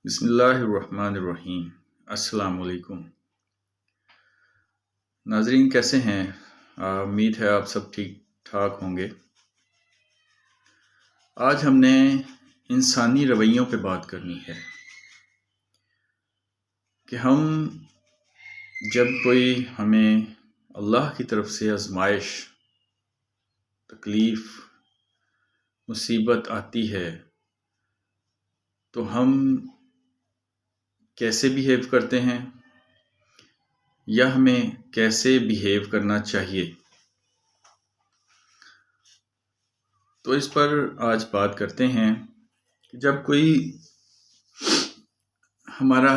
بسم اللہ الرحمن الرحیم۔ السلام علیکم ناظرین، کیسے ہیں؟ امید ہے آپ سب ٹھیک ٹھاک ہوں گے۔ آج ہم نے انسانی رویوں پہ بات کرنی ہے کہ ہم جب کوئی ہمیں اللہ کی طرف سے آزمائش، تکلیف، مصیبت آتی ہے تو ہم کیسے بیہیو کرتے ہیں یا ہمیں کیسے بیہیو کرنا چاہیے، تو اس پر آج بات کرتے ہیں کہ جب کوئی ہمارا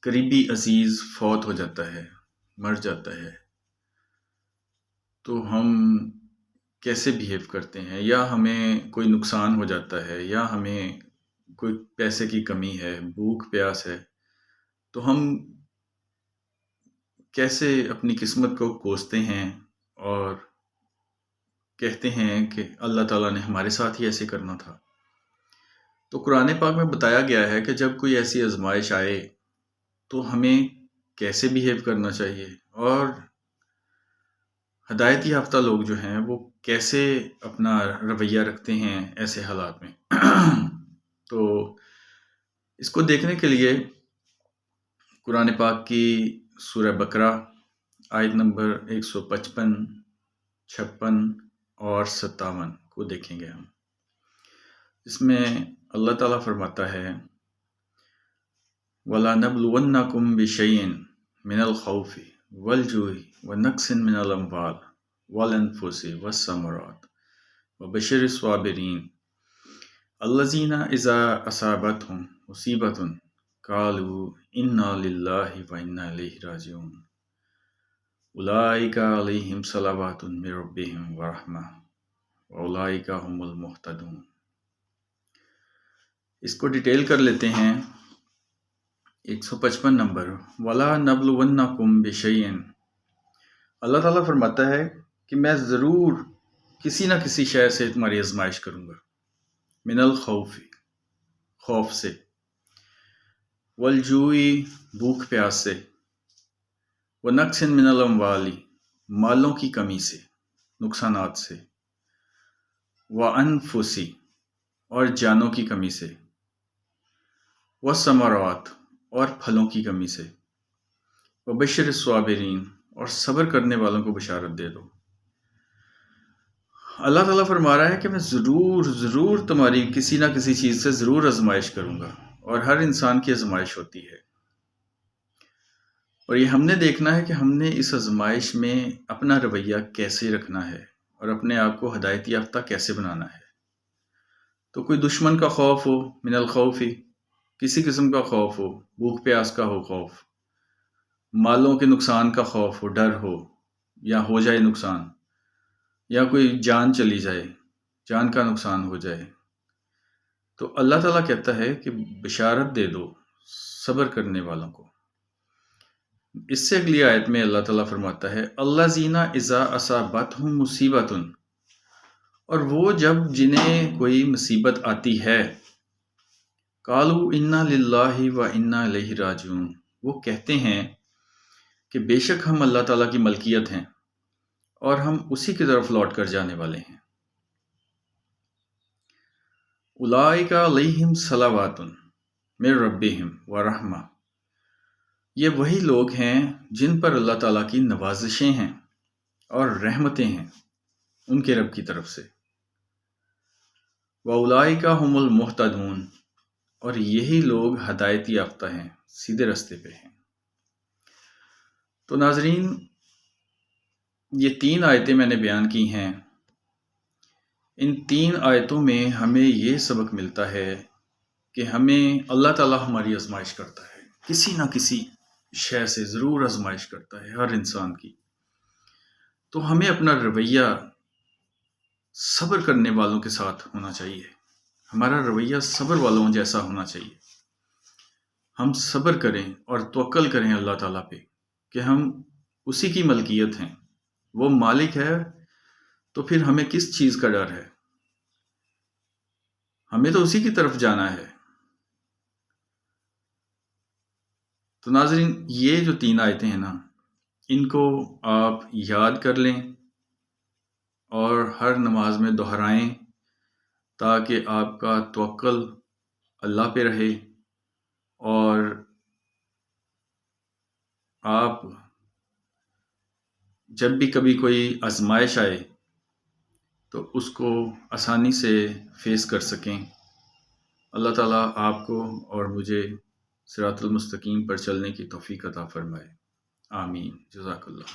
قریبی عزیز فوت ہو جاتا ہے، مر جاتا ہے، تو ہم کیسے بیہیو کرتے ہیں، یا ہمیں کوئی نقصان ہو جاتا ہے، یا ہمیں کوئی پیسے کی کمی ہے، بھوک پیاس ہے، تو ہم کیسے اپنی قسمت کو کوستے ہیں اور کہتے ہیں کہ اللہ تعالیٰ نے ہمارے ساتھ ہی ایسے کرنا تھا۔ تو قرآن پاک میں بتایا گیا ہے کہ جب کوئی ایسی آزمائش آئے تو ہمیں کیسے بیہیو کرنا چاہیے، اور ہدایت یافتہ لوگ جو ہیں وہ کیسے اپنا رویہ رکھتے ہیں ایسے حالات میں۔ تو اس کو دیکھنے کے لیے قرآن پاک کی سورہ بقرہ آیت نمبر 155، 56 اور 57 کو دیکھیں گے ہم۔ اس میں اللہ تعالیٰ فرماتا ہے وَلَنَبْلُوَنَّكُمْ بِشَيْءٍ مِنَ الْخَوْفِ وَالْجُوعِ وَنَقْصٍ مِنَ الْأَمْوَالِ وَالْأَنْفُسِ وَالثَّمَرَاتِ وَبَشِّرِ الصَّابِرِينَ الَّذِينَ إِذَا أَصَابَتْهُمْ مُصِيبَةٌ قَالُوا إِنَّا لِلَّهِ وَإِنَّا إِلَيْهِ رَاجِعُونَ أُولَئِكَ عَلَيْهِمْ صَلَوَاتٌ مِّن رَّبِّهِمْ وَرَحْمَةٌ وَأُولَئِكَ هُمُ الْمُهْتَدُونَ۔ اس کو ڈیٹیل کر لیتے ہیں۔ 155 نمبر، وَلَنَبْلُوَنَّكُمْ بِشَيْءٍ، اللہ تعالیٰ فرماتا ہے کہ میں ضرور کسی نہ کسی شے سے تمہاری آزمائش کروں گا۔ من الخوف، خوف سے، والجوع، بھوک پیاس سے، ونقص من الاموال، مالوں کی کمی سے، نقصانات سے، وانفس، اور جانوں کی کمی سے، والثمرات، اور پھلوں کی کمی سے، وبشر الصابرین، اور صبر کرنے والوں کو بشارت دے دو۔ اللہ تعالیٰ فرما رہا ہے کہ میں ضرور تمہاری کسی نہ کسی چیز سے ضرور آزمائش کروں گا، اور ہر انسان کی آزمائش ہوتی ہے، اور یہ ہم نے دیکھنا ہے کہ ہم نے اس آزمائش میں اپنا رویہ کیسے رکھنا ہے اور اپنے آپ کو ہدایت یافتہ کیسے بنانا ہے۔ تو کوئی دشمن کا خوف ہو، من الخوف، کسی قسم کا خوف ہو، بھوک پیاس کا ہو خوف، مالوں کے نقصان کا خوف ہو، ڈر ہو، یا ہو جائے نقصان، یا کوئی جان چلی جائے، جان کا نقصان ہو جائے، تو اللہ تعالیٰ کہتا ہے کہ بشارت دے دو صبر کرنے والوں کو۔ اس سے اگلی آیت میں اللہ تعالیٰ فرماتا ہے الذین اذا اصابتہم مصیبۃ، اور وہ جب جنہیں کوئی مصیبت آتی ہے، قالوا انا للہ و انا الیہ راجعون، وہ کہتے ہیں کہ بے شک ہم اللہ تعالیٰ کی ملکیت ہیں اور ہم اسی کی طرف لوٹ کر جانے والے ہیں۔ اولئک علیہم صلوات من ربہم ورحمہ، یہ وہی لوگ ہیں جن پر اللہ تعالیٰ کی نوازشیں ہیں اور رحمتیں ہیں ان کے رب کی طرف سے۔ وَأُولَئِكَ هُمُ الْمُهْتَدُونَ، اور یہی لوگ ہدایت یافتہ ہیں، سیدھے راستے پہ ہیں۔ تو ناظرین، یہ 3 آیتیں میں نے بیان کی ہیں۔ ان 3 آیتوں میں ہمیں یہ سبق ملتا ہے کہ ہمیں اللہ تعالیٰ ہماری آزمائش کرتا ہے، کسی نہ کسی شے سے ضرور آزمائش کرتا ہے ہر انسان کی۔ تو ہمیں اپنا رویہ صبر کرنے والوں کے ساتھ ہونا چاہیے، ہمارا رویہ صبر والوں جیسا ہونا چاہیے۔ ہم صبر کریں اور توکل کریں اللہ تعالیٰ پہ کہ ہم اسی کی ملکیت ہیں، وہ مالک ہے، تو پھر ہمیں کس چیز کا ڈر ہے؟ ہمیں تو اسی کی طرف جانا ہے۔ تو ناظرین، یہ جو 3 آیتیں ہیں نا، ان کو آپ یاد کر لیں اور ہر نماز میں دہرائیں تاکہ آپ کا توکل اللہ پہ رہے اور آپ جب بھی کبھی کوئی آزمائش آئے تو اس کو آسانی سے فیس کر سکیں۔ اللہ تعالیٰ آپ کو اور مجھے صراط المستقیم پر چلنے کی توفیق عطا فرمائے۔ آمین۔ جزاک اللہ۔